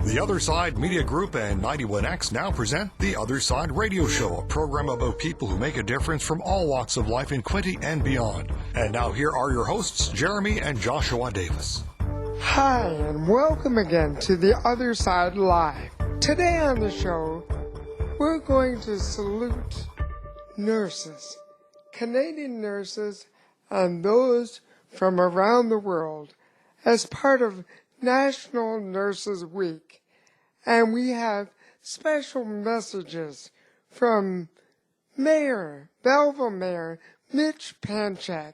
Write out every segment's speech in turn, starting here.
The Other Side Media Group and 91X now present The Other Side Radio Show, a program about people who make a difference from all walks of life in Quinte and beyond. And now here are your hosts, Jeremy and Joshua Davis. Hi, and welcome again to The Other Side Live. Today on the show, we're going to salute nurses, Canadian nurses, and those from around the world as part of National Nurses Week. And we have special messages from Belleville Mayor Mitch Panchak,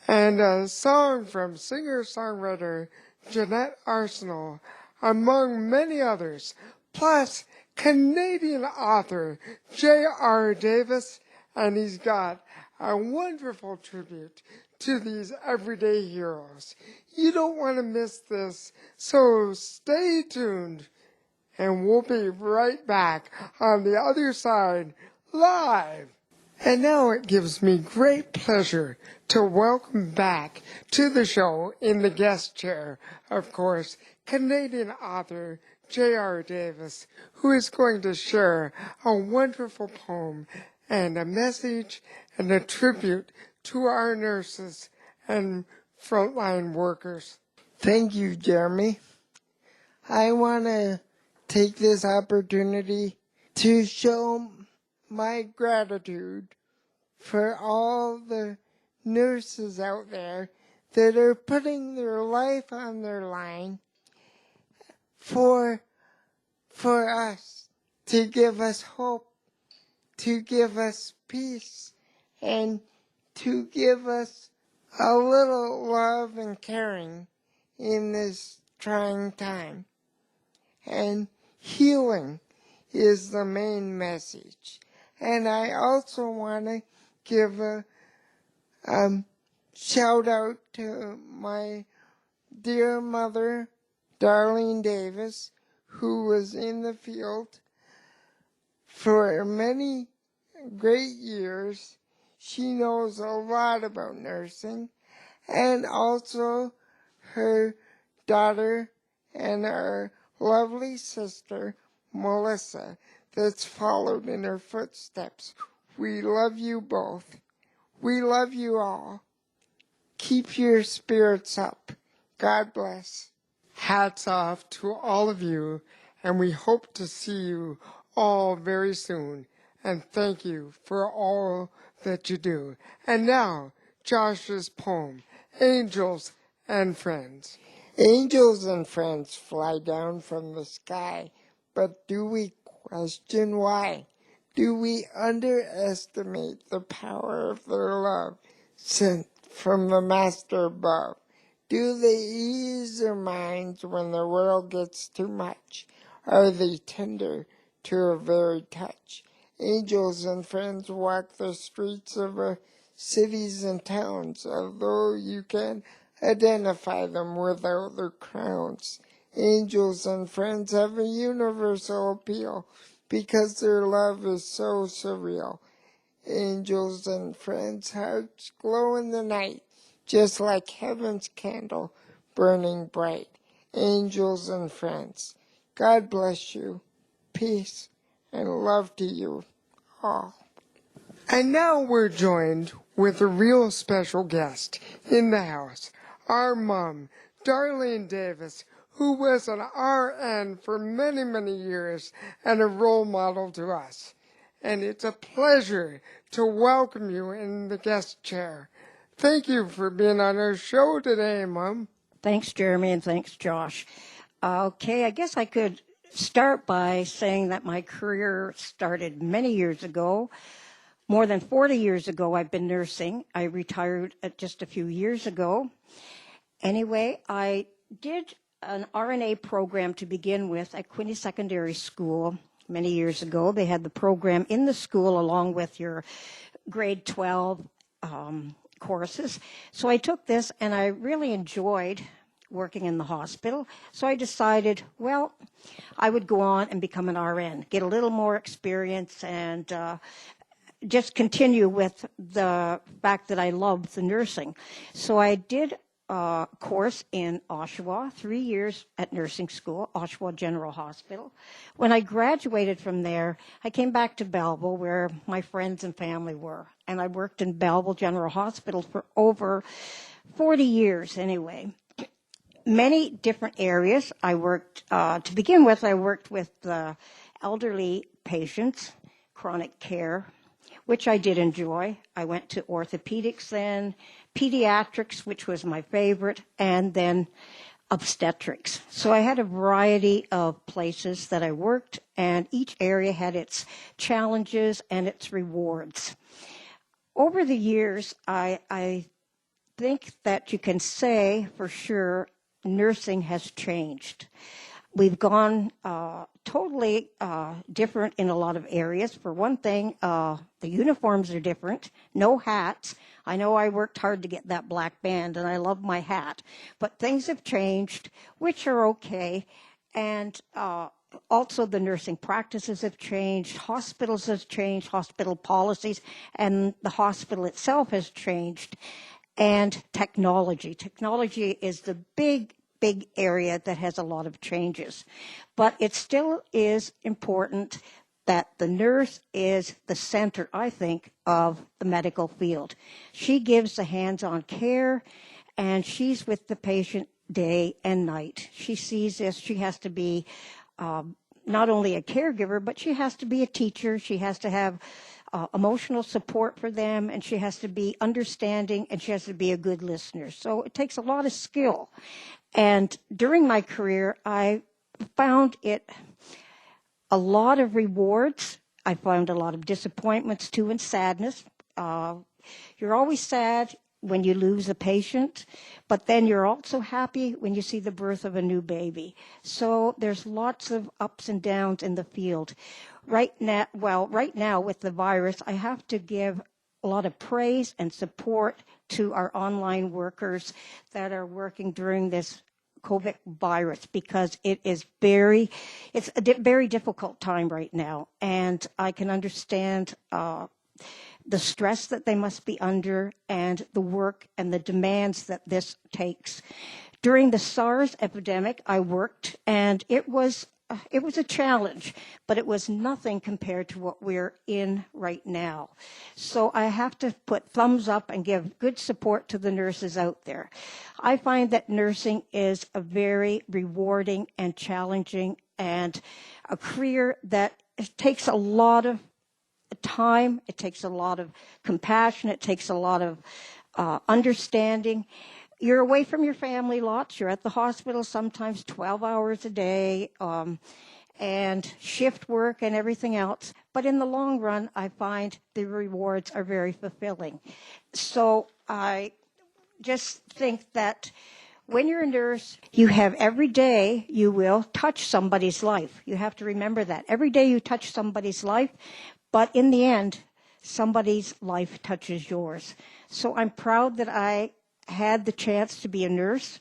and a song from singer-songwriter Jeanette Arsenault, among many others, plus Canadian author J.R. Davis, and he's got a wonderful tribute to these everyday heroes. You don't want to miss this, so stay tuned, and we'll be right back on The Other Side Live. And now it gives me great pleasure to welcome back to the show in the guest chair, of course, Canadian author J.R. Davis, who is going to share a wonderful poem and a message and a tribute to our nurses and frontline workers. Thank you, Jeremy. I want to take this opportunity to show my gratitude for all the nurses out there that are putting their life on their line for us, to give us hope, to give us peace, and to give us a little love and caring in this trying time. And healing is the main message. And I also want to give a shout out to my dear mother, Darlene Davis, who was in the field for many great years. She knows a lot about nursing, and also her daughter and our lovely sister, Melissa, that's followed in her footsteps. We love you both. We love you all. Keep your spirits up. God bless. Hats off to all of you, and we hope to see you all very soon. And thank you for all that you do. And now, Josh's poem, Angels and Friends. Angels and friends fly down from the sky, but do we question why? Do we underestimate the power of their love sent from the Master above? Do they ease their minds when the world gets too much? Are they tender to a very touch? Angels and friends walk the streets of our cities and towns, although you can identify them without their crowns. Angels and friends have a universal appeal because their love is so surreal. Angels and friends' hearts glow in the night, just like heaven's candle burning bright. Angels and friends, God bless you. Peace and love to you all. And now we're joined with a real special guest in the house, our mom, Darlene Davis, who was an RN for many, many years and a role model to us. And it's a pleasure to welcome you in the guest chair. Thank you for being on our show today, Mom. Thanks, Jeremy, and thanks, Josh. Okay, I guess I could start by saying that my career started many years ago. More than 40 years ago, I've been nursing. I retired just a few years ago. Anyway, I did an RNA program to begin with at Quinte Secondary School many years ago. They had the program in the school along with your grade 12 courses. So I took this, and I really enjoyed working in the hospital. So I decided, well, I would go on and become an RN, get a little more experience, and just continue with the fact that I loved the nursing. So I did course in Oshawa, 3 years at nursing school, Oshawa General Hospital. When I graduated from there, I came back to Belleville where my friends and family were. And I worked in Belleville General Hospital for over 40 years anyway. Many different areas. I worked, to begin with, I worked with elderly patients, chronic care, which I did enjoy. I went to orthopedics then, pediatrics, which was my favorite, and then obstetrics. So I had a variety of places that I worked, and each area had its challenges and its rewards. Over the years, I think that you can say for sure nursing has changed. We've gone totally different in a lot of areas. For one thing, the uniforms are different. No hats. I know I worked hard to get that black band, and I love my hat. But things have changed, which are okay. And also the nursing practices have changed. Hospitals have changed, hospital policies, and the hospital itself has changed. And technology. Technology is the big area that has a lot of changes. But it still is important that the nurse is the center, I think, of the medical field. She gives the hands-on care, and she's with the patient day and night. She sees this. She has to be not only a caregiver, but she has to be a teacher. She has to have emotional support for them, and she has to be understanding, and she has to be a good listener. So it takes a lot of skill. And during my career, I found it a lot of rewards. I found a lot of disappointments too, and sadness. You're always sad when you lose a patient, but then you're also happy when you see the birth of a new baby. So there's lots of ups and downs in the field. Right now with the virus, I have to give a lot of praise and support to our online workers that are working during this COVID virus, because it's a very difficult time right now, and I can understand the stress that they must be under and the work and the demands that this takes. During the SARS epidemic, I worked, and it was a challenge, but it was nothing compared to what we're in right now. So I have to put thumbs up and give good support to the nurses out there. I find that nursing is a very rewarding and challenging and a career that takes a lot of time, it takes a lot of compassion, it takes a lot of understanding. You're away from your family lots. You're at the hospital sometimes 12 hours a day, and shift work and everything else. But in the long run, I find the rewards are very fulfilling. So I just think that when you're a nurse, you have every day you will touch somebody's life. You have to remember that. Every day you touch somebody's life, but in the end, somebody's life touches yours. So I'm proud that I had the chance to be a nurse.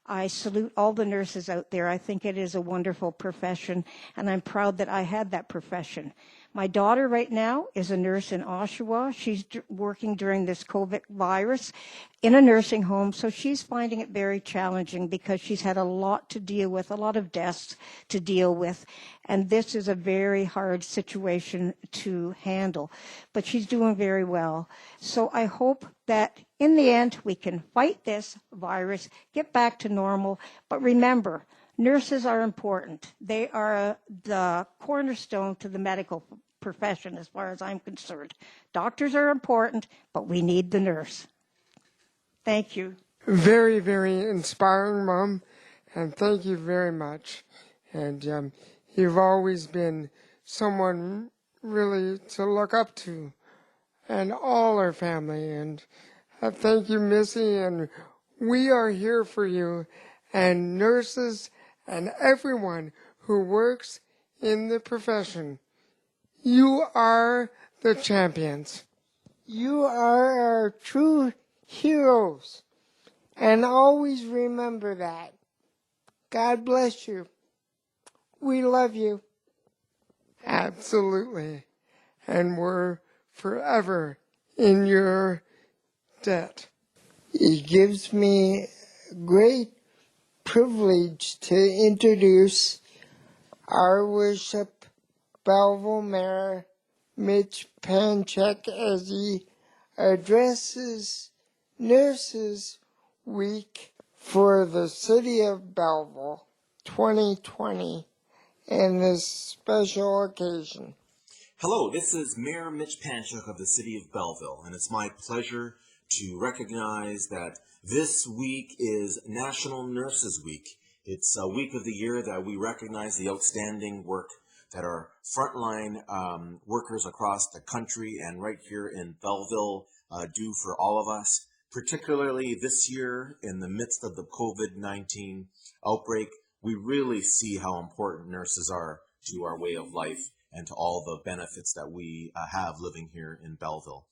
I salute all the nurses out there. I think it is a wonderful profession, and I'm proud that I had that profession. My daughter right now is a nurse in Oshawa. She's working during this COVID virus in a nursing home, so she's finding it very challenging because she's had a lot to deal with, a lot of deaths to deal with, and this is a very hard situation to handle. But she's doing very well. So I hope that in the end we can fight this virus, get back to normal, but remember, nurses are important. They are the cornerstone to the medical profession as far as I'm concerned. Doctors are important, but we need the nurse. Thank you. Very, very inspiring, Mom, and thank you very much. And you've always been someone really to look up to, and all our family. And thank you, Missy, and we are here for you, and nurses and everyone who works in the profession. You are the champions. You are our true heroes. And always remember that. God bless you. We love you. Absolutely. And we're forever in your debt. It gives me great privilege to introduce our worship Belleville Mayor Mitch Panchik as he addresses Nurses Week for the City of Belleville 2020 and this special occasion. Hello, this is Mayor Mitch Panchik of the City of Belleville, and it's my pleasure to recognize that this week is National Nurses Week. It's a week of the year that we recognize the outstanding work that our frontline workers across the country and right here in Belleville do for all of us. Particularly this year, in the midst of the COVID-19 outbreak, we really see how important nurses are to our way of life and to all the benefits that we have living here in Belleville.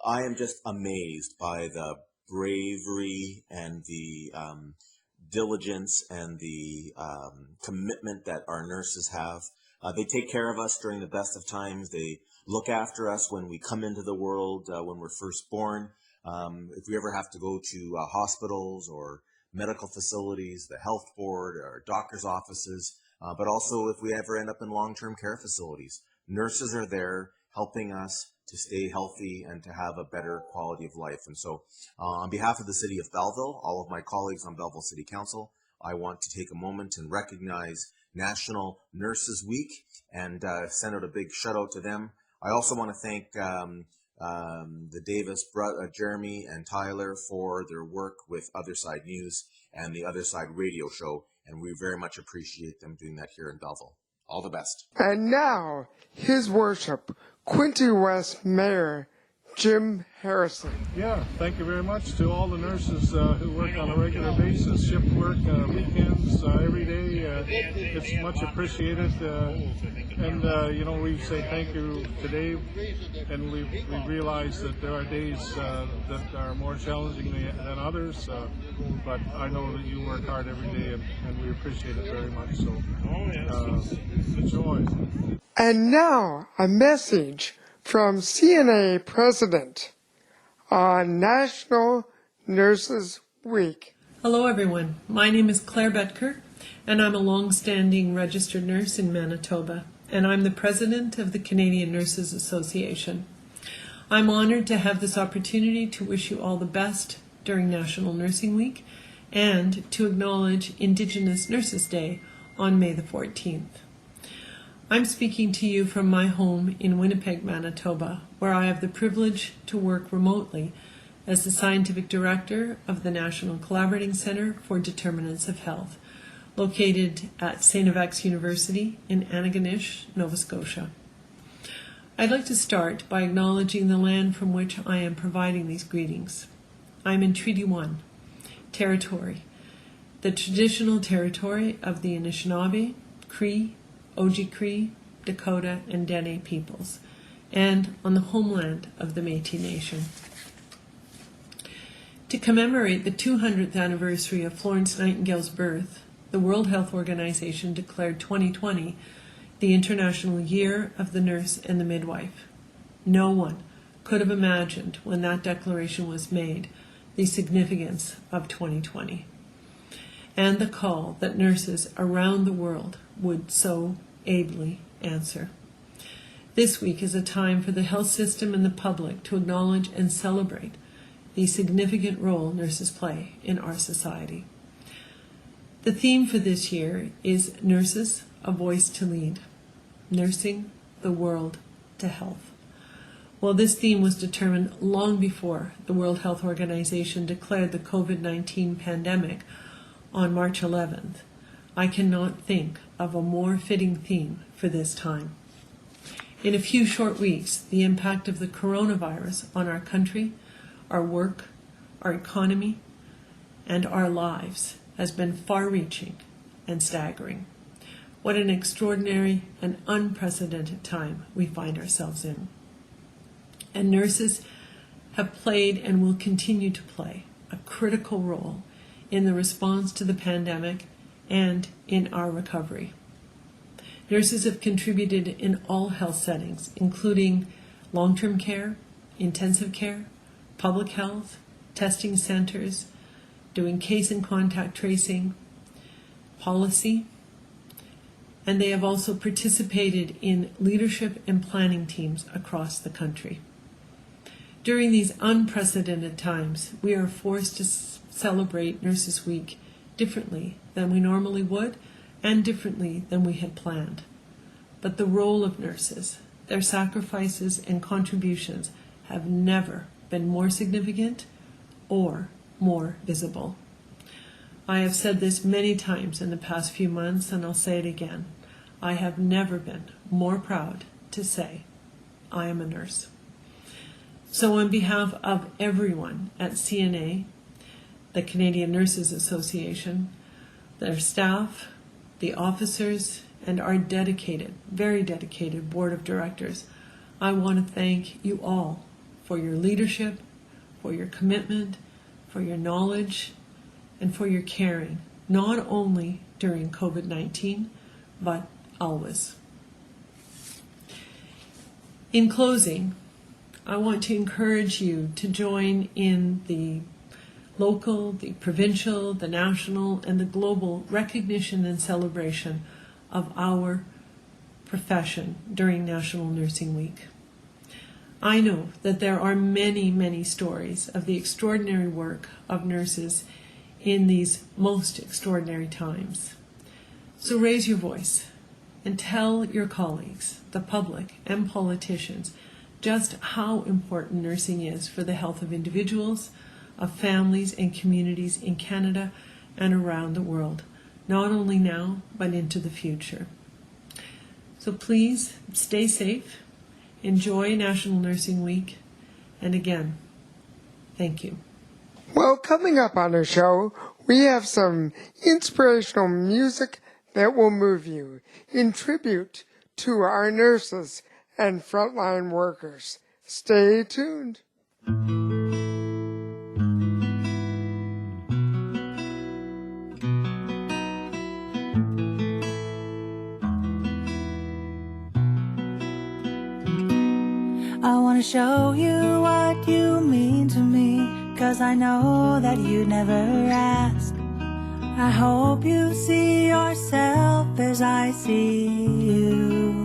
I am just amazed by the bravery and the diligence and the commitment that our nurses have. They take care of us during the best of times. They look after us when we come into the world, when we're first born. If we ever have to go to hospitals or medical facilities, the health board, or doctor's offices, but also if we ever end up in long-term care facilities. Nurses are there helping us to stay healthy and to have a better quality of life. And so on behalf of the City of Belleville, all of my colleagues on Belleville City Council, I want to take a moment and recognize National Nurses Week and send out a big shout out to them. I also want to thank the Davis, Jeremy and Tyler for their work with Other Side News and the Other Side radio show, and we very much appreciate them doing that here in Belleville. All the best. And now, His Worship, Quinte West Mayor Jim Harrison. Yeah, thank you very much to all the nurses who work on a regular basis, shift work, weekends, every day. It's much appreciated. We say thank you today, and we realize that there are days that are more challenging than others, but I know that you work hard every day, and we appreciate it very much. So enjoy. And now, a message from CNA President on National Nurses Week. Hello everyone, my name is Claire Betker and I'm a long-standing registered nurse in Manitoba and I'm the President of the Canadian Nurses Association. I'm honored to have this opportunity to wish you all the best during National Nursing Week and to acknowledge Indigenous Nurses Day on May the 14th. I'm speaking to you from my home in Winnipeg, Manitoba, where I have the privilege to work remotely as the Scientific Director of the National Collaborating Centre for Determinants of Health, located at St. FX University in Antigonish, Nova Scotia. I'd like to start by acknowledging the land from which I am providing these greetings. I'm in Treaty 1, Territory, the traditional territory of the Anishinaabe, Cree, Oji-Cree, Dakota, and Dene peoples, and on the homeland of the Métis Nation. To commemorate the 200th anniversary of Florence Nightingale's birth, the World Health Organization declared 2020 the International Year of the Nurse and the Midwife. No one could have imagined when that declaration was made the significance of 2020 and the call that nurses around the world would so ably answer. This week is a time for the health system and the public to acknowledge and celebrate the significant role nurses play in our society. The theme for this year is Nurses, a Voice to Lead, Nursing the World to Health. Well, this theme was determined long before the World Health Organization declared the COVID-19 pandemic on March 11th. I cannot think of a more fitting theme for this time. In a few short weeks, the impact of the coronavirus on our country, our work, our economy, and our lives has been far-reaching and staggering. What an extraordinary and unprecedented time we find ourselves in. And nurses have played and will continue to play a critical role in the response to the pandemic and in our recovery. Nurses have contributed in all health settings, including long-term care, intensive care, public health, testing centers, doing case and contact tracing, policy, and they have also participated in leadership and planning teams across the country. During these unprecedented times, we are forced to celebrate Nurses Week differently than we normally would and differently than we had planned. But the role of nurses, their sacrifices and contributions have never been more significant or more visible. I have said this many times in the past few months, and I'll say it again. I have never been more proud to say I am a nurse. So on behalf of everyone at CNA, the Canadian Nurses Association, their staff, the officers, and our dedicated, very dedicated board of directors, I want to thank you all for your leadership, for your commitment, for your knowledge, and for your caring, not only during COVID-19, but always. In closing, I want to encourage you to join in the local, the provincial, the national, and the global recognition and celebration of our profession during National Nursing Week. I know that there are many, many stories of the extraordinary work of nurses in these most extraordinary times. So raise your voice and tell your colleagues, the public, and politicians just how important nursing is for the health of individuals, of families and communities in Canada and around the world, not only now, but into the future. So please stay safe, enjoy National Nursing Week, and again, thank you. Well, coming up on our show, we have some inspirational music that will move you in tribute to our nurses and frontline workers. Stay tuned. I wanna show you what you mean to me, 'cause I know that you never ask. I hope you see yourself as I see you.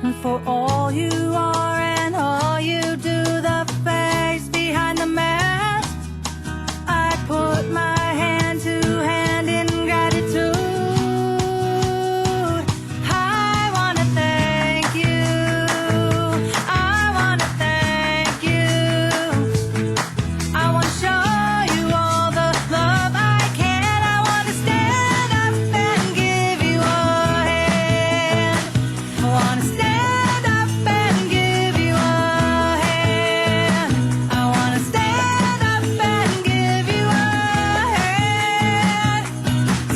And for all you are and all you do, the face behind the mask, I put my hand to hand in gratitude. I wanna thank you. I wanna thank you. I wanna show you all the love I can. I wanna stand up and give you a hand. I wanna stand up and give you a hand. I wanna stand up and give you a hand.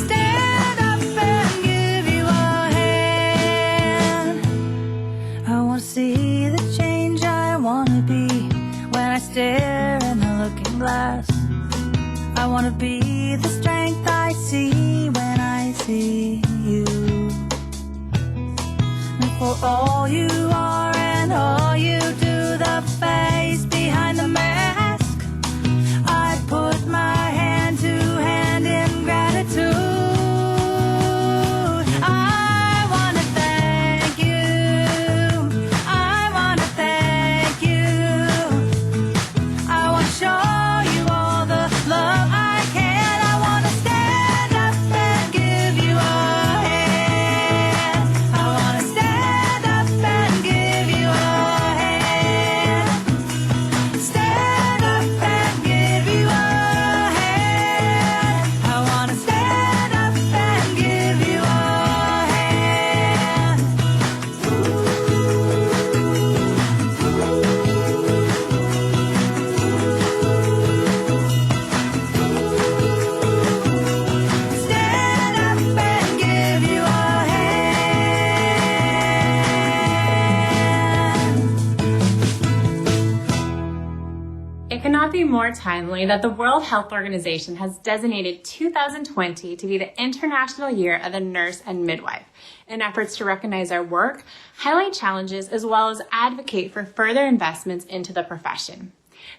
Stand up and give you a hand. I wanna see the change I wanna be when I stare in the looking glass. I wanna be the strength I see when I see you. And for all you are and all you do, the face behind the mask, I put my hand to hand in gratitude. I wanna thank you. I wanna thank you. I wanna show you all the love I can. I wanna stand up and give you a hand. I wanna stand up and give you a hand. Stand up and give you a hand. I wanna stand up and give you a hand. Stand up and give you a hand. It cannot be more timely that the World Health Organization has designated 2020 to be the International Year of the Nurse and Midwife, in efforts to recognize our work, highlight challenges, as well as advocate for further investments into the profession.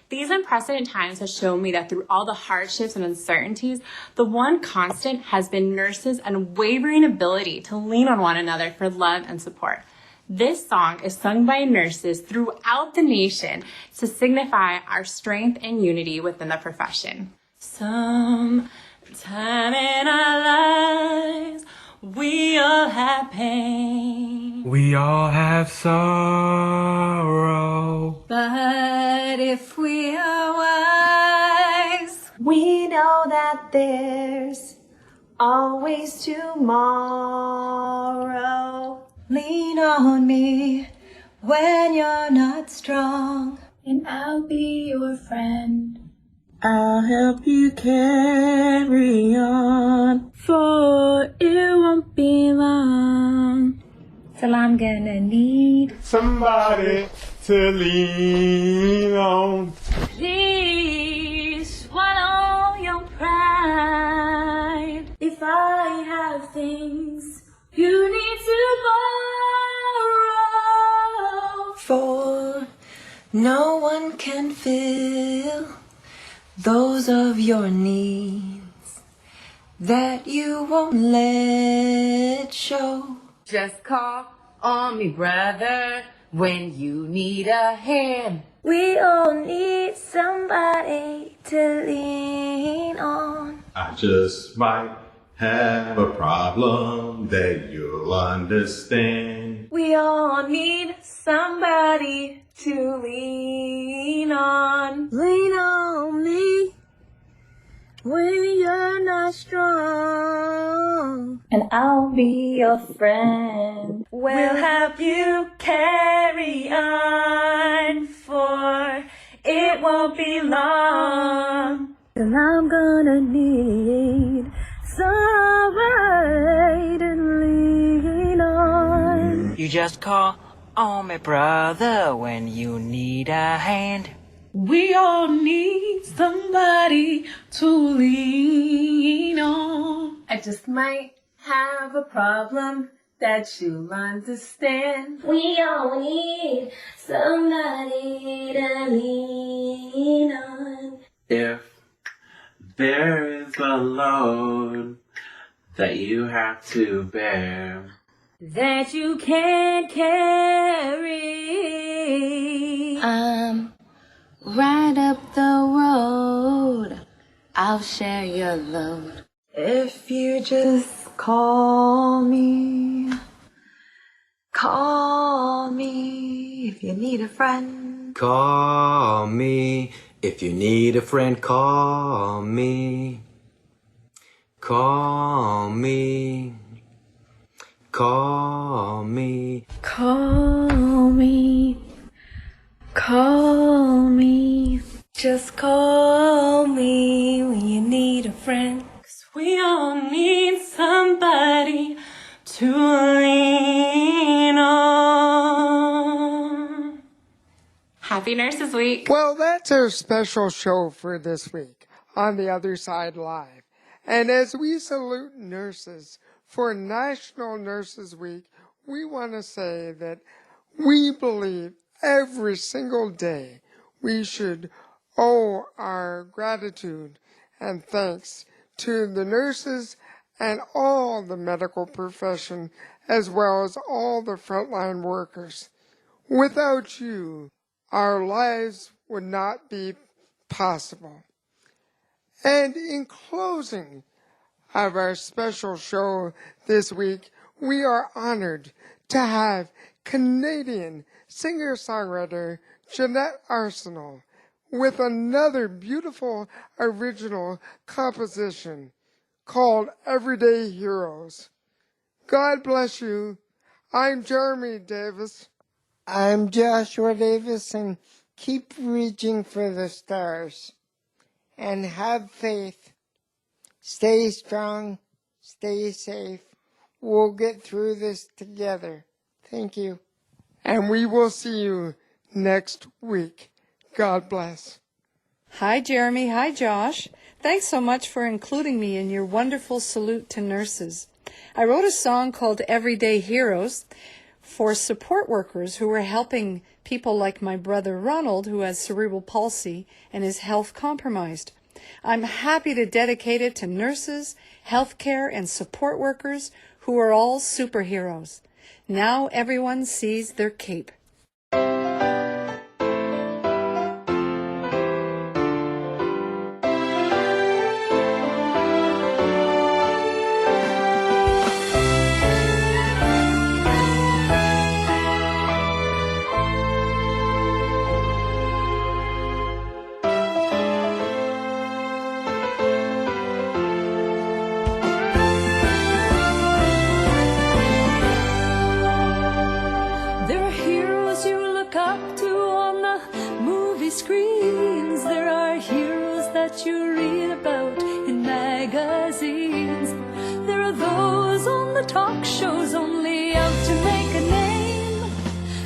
These unprecedented times have shown me that through all the hardships and uncertainties, the one constant has been nurses' unwavering ability to lean on one another for love and support. This song is sung by nurses throughout the nation to signify our strength and unity within the profession. Some time in our lives, we all have pain. We all have sorrow. But if we are wise, we know that there's always tomorrow. Lean on me when you're not strong, and I'll be your friend. I'll help you carry on, for it won't be long. Till I'm gonna need Somebody to lean on. please swallow your pride. If I have things you need to borrow, for no one can fill those of your needs that you won't let show. Just call on me, brother, when you need a hand. We all need somebody to lean on. I just might have a problem that you'll understand. We all need somebody to lean on. Lean on me when you're not strong, and I'll be your friend. We'll help you carry on, for it won't be long. And I'm gonna need somebody to lean on. You just call on me, brother, when you need a hand. We all need somebody to lean on. I just might have a problem that you'll understand. We all need somebody to lean on. If there is a load that you have to bear, That you can't carry. Right up the road, I'll share your load. If you just call me if you need a friend. call me. If you need a friend, call me. Call me. Call me. Call me. Call me. Just call me when you need a friend. 'Cause we all need somebody to lean on. Happy Nurses Week. Well, that's our special show for this week on The Other Side Live. And as we salute nurses for National Nurses Week, we want to say that we believe every single day we should owe our gratitude and thanks to the nurses and all the medical profession, as well as all the frontline workers. Without you, our lives would not be possible. And in closing of our special show this week, we are honored to have Canadian singer-songwriter Jeanette Arsenault with another beautiful original composition called Everyday Heroes. God bless you. I'm Jeremy Davis. I'm Joshua Davis, and keep reaching for the stars. And have faith. Stay strong. Stay safe. We'll get through this together. Thank you. And we will see you next week. God bless. Hi, Jeremy. Hi, Josh. Thanks so much for including me in your wonderful salute to nurses. I wrote a song called Everyday Heroes for support workers who are helping people like my brother Ronald, who has cerebral palsy and is health compromised. I'm happy to dedicate it to nurses, healthcare, and support workers who are all superheroes. Now everyone sees their cape. There are heroes you look up to on the movie screens. There are heroes that you read about in magazines. There are those on the talk shows only out to make a name.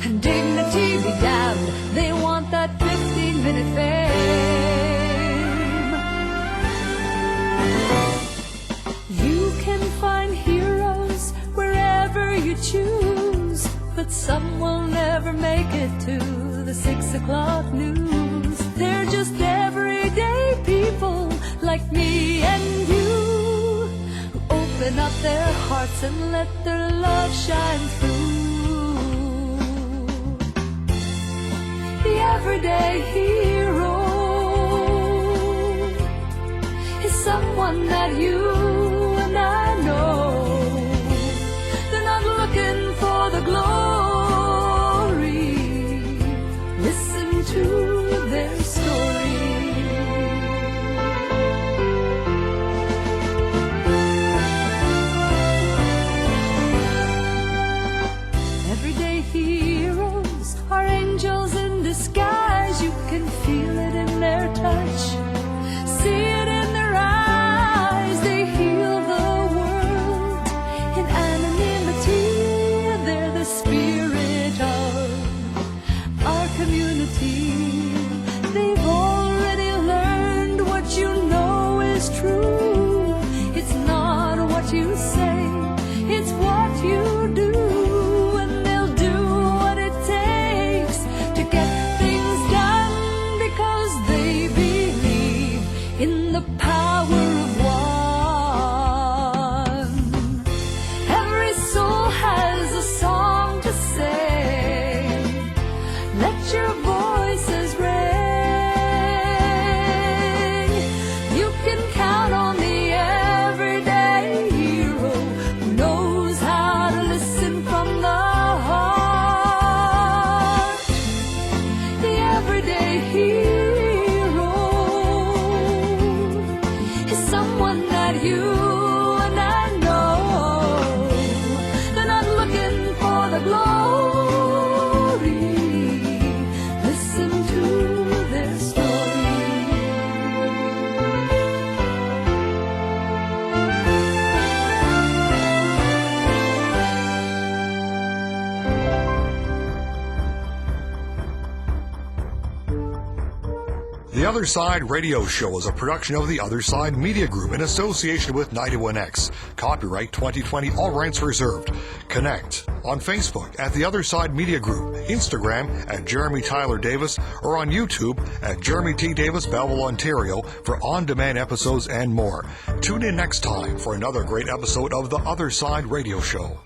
And dignity be damned, they want that 15-minute fame. You can find heroes wherever you choose, but some will never make it to the 6 o'clock news. They're just everyday people like me and you, who open up their hearts and let their love shine through. The everyday hero is someone that you and I know. They're not looking for the glory. Listen to their story. Everyday heroes are angels in disguise. You can feel it in their touch, see it in their eyes. They heal the world in anonymity. They're the spirit of our community. They've already learned what you know is true. It's not what you say, it's what you do. And they'll do what it takes to get things done, because they believe in the power of one. Every soul has a song to say. Let your voices ring. You can count on the everyday hero who knows how to listen from the heart. The everyday hero is someone that you and I know. They're not looking for the glory. Listen to their story. The Other Side Radio Show is a production of the Other Side Media Group in association with 91X. Copyright 2020, all rights reserved. Connect on Facebook at the Other Side Media Group, Instagram at Jeremy Tyler Davis, or on YouTube at Jeremy T. Davis, Belleville, Ontario for on-demand episodes and more. Tune in next time for another great episode of the Other Side Radio Show.